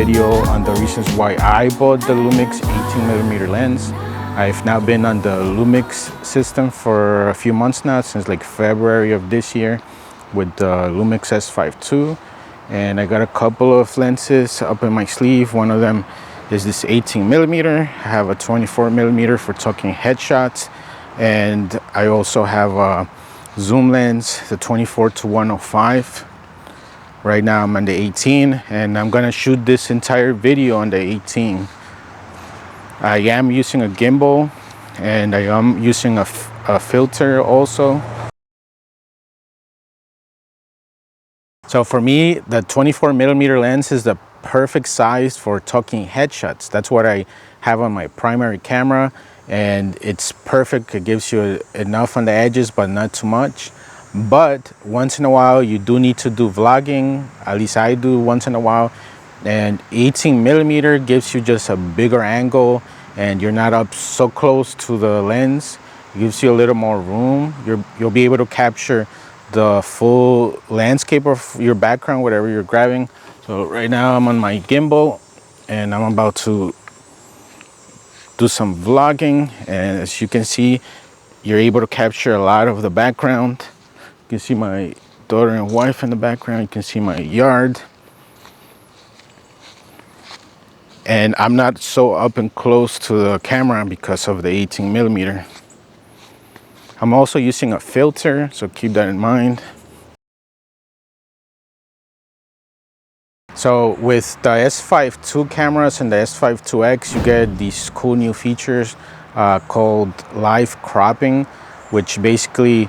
video on the reasons why I bought the Lumix 18mm lens. I've now been on the Lumix system for a few months now, since like February of this year, with the Lumix S5 II. And I got a couple of lenses up in my sleeve. One of them is this 18mm. I have a 24mm for taking headshots, and I also have a zoom lens, the 24-105. Right now I'm on the 18, and I'm gonna shoot this entire video on the 18. I am using a gimbal, and I am using a filter also. So for me, the 24mm lens is the perfect size for taking headshots. That's what I have on my primary camera, and it's perfect. It gives you enough on the edges, but not too much. But once in a while, you do need to do vlogging. At least I do once in a while. And 18mm gives you just a bigger angle, and you're not up so close to the lens. It gives you a little more room. You'll be able to capture the full landscape of your background, whatever you're grabbing. So right now I'm on my gimbal, and I'm about to do some vlogging. And as you can see, you're able to capture a lot of the background. You can see my daughter and wife in the background. You can see my yard. And I'm not so up and close to the camera because of the 18mm. I'm also using a filter, so keep that in mind. So with the S5 II cameras and the S5 IIX, you get these cool new features called live cropping, which basically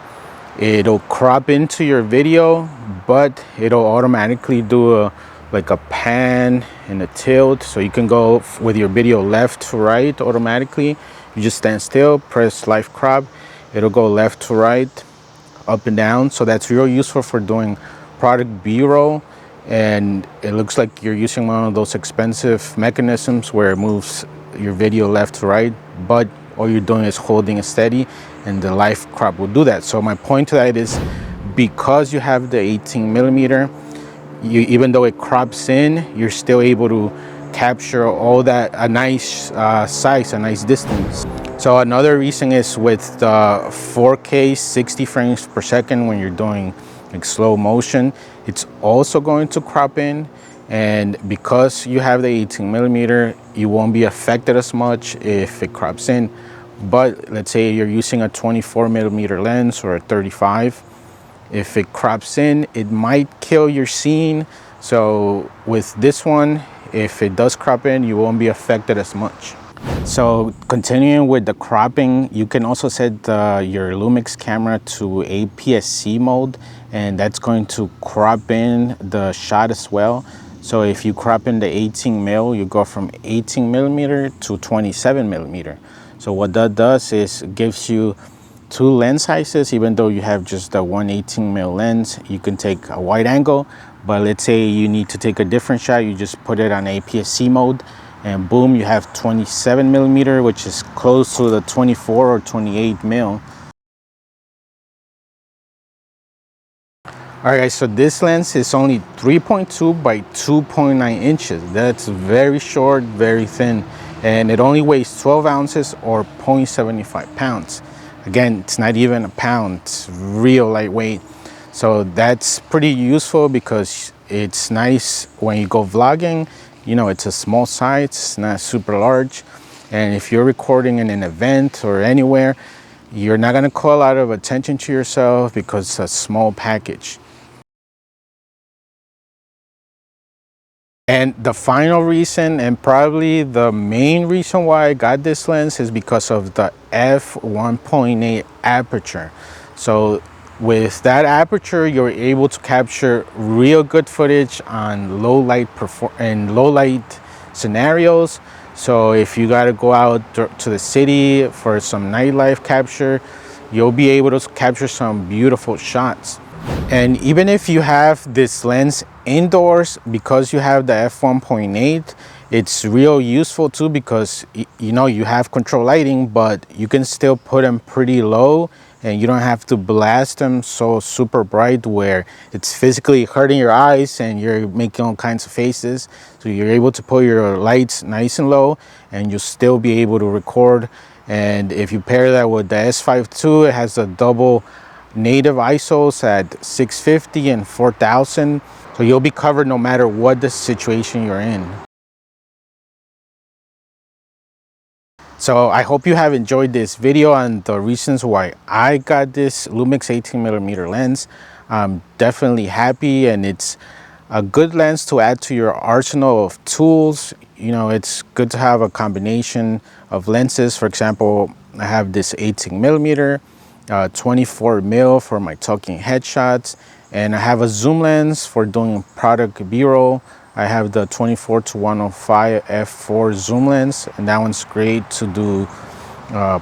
it'll crop into your video, but it'll automatically do like a pan and a tilt, so you can go with your video left to right automatically. You just stand still, press live crop, it'll go left to right, up and down. So that's real useful for doing product b-roll, and it looks like you're using one of those expensive mechanisms where it moves your video left to right, but all you're doing is holding it steady, and the live crop will do that. So my point to that is, because you have the 18mm, even though it crops in, you're still able to capture all that, a nice size, a nice distance. So another reason is with the 4K 60 frames per second, when you're doing like slow motion, it's also going to crop in. And because you have the 18mm, you won't be affected as much if it crops in. But let's say you're using a 24mm lens or a 35. If it crops in, it might kill your scene. So with this one, if it does crop in, you won't be affected as much. So continuing with the cropping, you can also set your Lumix camera to APS-C mode, and that's going to crop in the shot as well. So if you crop in the 18mm, you go from 18mm to 27mm. So what that does is gives you two lens sizes. Even though you have just the one 18mm lens, you can take a wide angle, but let's say you need to take a different shot, you just put it on APS-C mode, and boom, you have 27mm, which is close to the 24 or 28mm. All right guys, so this lens is only 3.2 by 2.9 inches. That's very short, very thin, and it only weighs 12 ounces or 0.75 pounds. Again, it's not even a pound, it's real lightweight. So that's pretty useful because it's nice when you go vlogging. You know, it's a small size, it's not super large. And if you're recording in an event or anywhere, you're not gonna call a lot of attention to yourself because it's a small package. And the final reason, and probably the main reason why I got this lens, is because of the F18 Aperture. So with that aperture, you're able to capture real good footage on low light scenarios. So if you got to go out to the city for some nightlife capture, you'll be able to capture some beautiful shots. And even if you have this lens indoors, because you have the f1.8, it's real useful too, because you know you have control lighting, but you can still put them pretty low and you don't have to blast them so super bright where it's physically hurting your eyes and you're making all kinds of faces. So you're able to put your lights nice and low and you'll still be able to record. And if you pair that with the S5 II, it has a double native ISOs at 650 and 4000, so you'll be covered no matter what the situation you're in. So I hope you have enjoyed this video on the reasons why I got this Lumix 18mm lens. I'm definitely happy, and it's a good lens to add to your arsenal of tools. You know, it's good to have a combination of lenses. For example, I have this 18mm, 24mm for my talking headshots, and I have a zoom lens for doing product b-roll. I have the 24-105 f4 zoom lens, and that one's great to do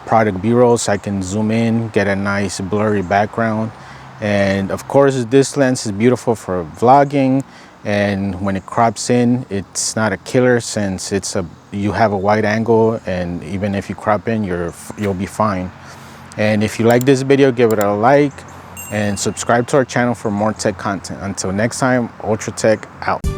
product b-roll, so I can zoom in, get a nice blurry background. And of course, this lens is beautiful for vlogging, and when it crops in, it's not a killer since you have a wide angle, and even if you crop in, you'll be fine. And if you like this video, give it a like and subscribe to our channel for more tech content. Until next time, Ultra Tech out.